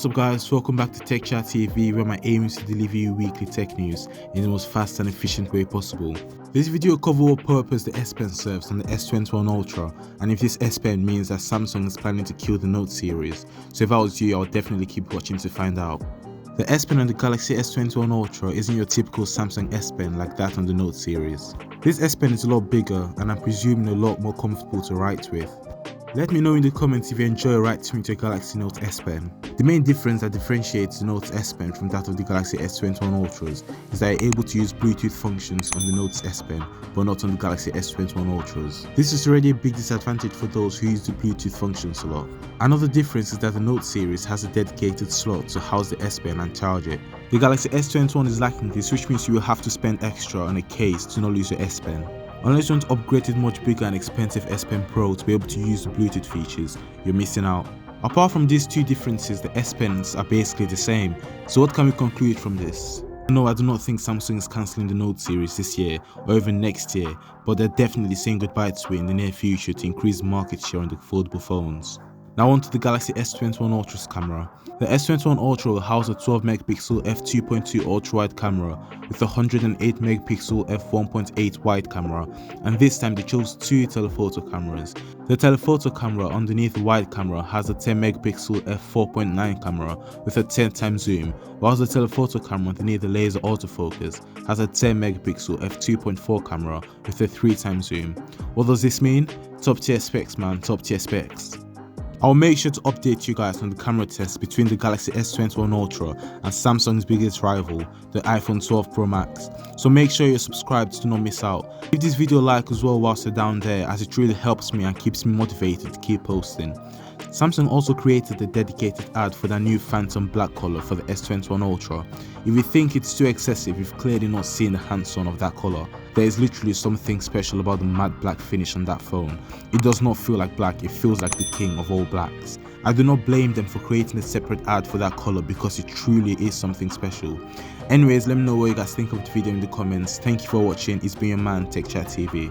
What's up guys, welcome back to Tech Chat TV, where my aim is to deliver you weekly tech news in the most fast and efficient way possible. This video will cover what purpose the S Pen serves on the S21 Ultra, and if this S Pen means that Samsung is planning to kill the Note series. So if I was you, I would definitely keep watching to find out. The S Pen on the Galaxy S21 Ultra isn't your typical Samsung S Pen like that on the Note series. This S Pen is a lot bigger and I'm presuming a lot more comfortable to write with. Let me know in the comments if you enjoy writing with your Galaxy Note S Pen. The main difference that differentiates the Note S Pen from that of the Galaxy S21 Ultras is that you're able to use Bluetooth functions on the Note S Pen, but not on the Galaxy S21 Ultras. This is already a big disadvantage for those who use the Bluetooth functions a lot. Another difference is that the Note series has a dedicated slot to house the S Pen and charge it. The Galaxy S21 is lacking this, which means you will have to spend extra on a case to not lose your S Pen. Unless you want to upgrade to a much bigger and expensive S Pen Pro to be able to use the Bluetooth features, you're missing out. Apart from these two differences, the S Pens are basically the same. So what can we conclude from this? No, I do not think Samsung is cancelling the Note series this year or even next year, but they're definitely saying goodbye to it in the near future to increase market share on the foldable phones. Now on to the Galaxy S21 Ultra's camera. The S21 Ultra will house a 12MP f2.2 ultra-wide camera with a 108MP f1.8 wide camera, and this time they chose two telephoto cameras. The telephoto camera underneath the wide camera has a 10MP f4.9 camera with a 10x zoom, whilst the telephoto camera underneath the laser autofocus has a 10MP f2.4 camera with a 3x zoom. What does this mean? Top tier specs man, top tier specs. I'll make sure to update you guys on the camera test between the Galaxy S21 Ultra and Samsung's biggest rival, the iPhone 12 Pro Max. So make sure you're subscribed to not miss out. Give this video a like as well whilst you're down there, as it really helps me and keeps me motivated to keep posting. Samsung also created a dedicated ad for their new Phantom Black color for the S21 Ultra. If you think it's too excessive, you've clearly not seen the hands-on of that color. There is literally something special about the matte black finish on that phone. It does not feel like black, it feels like the king of all blacks. I do not blame them for creating a separate ad for that color because it truly is something special. Anyways, let me know what you guys think of the video in the comments. Thank you for watching. It's been your man, Tech Chat TV.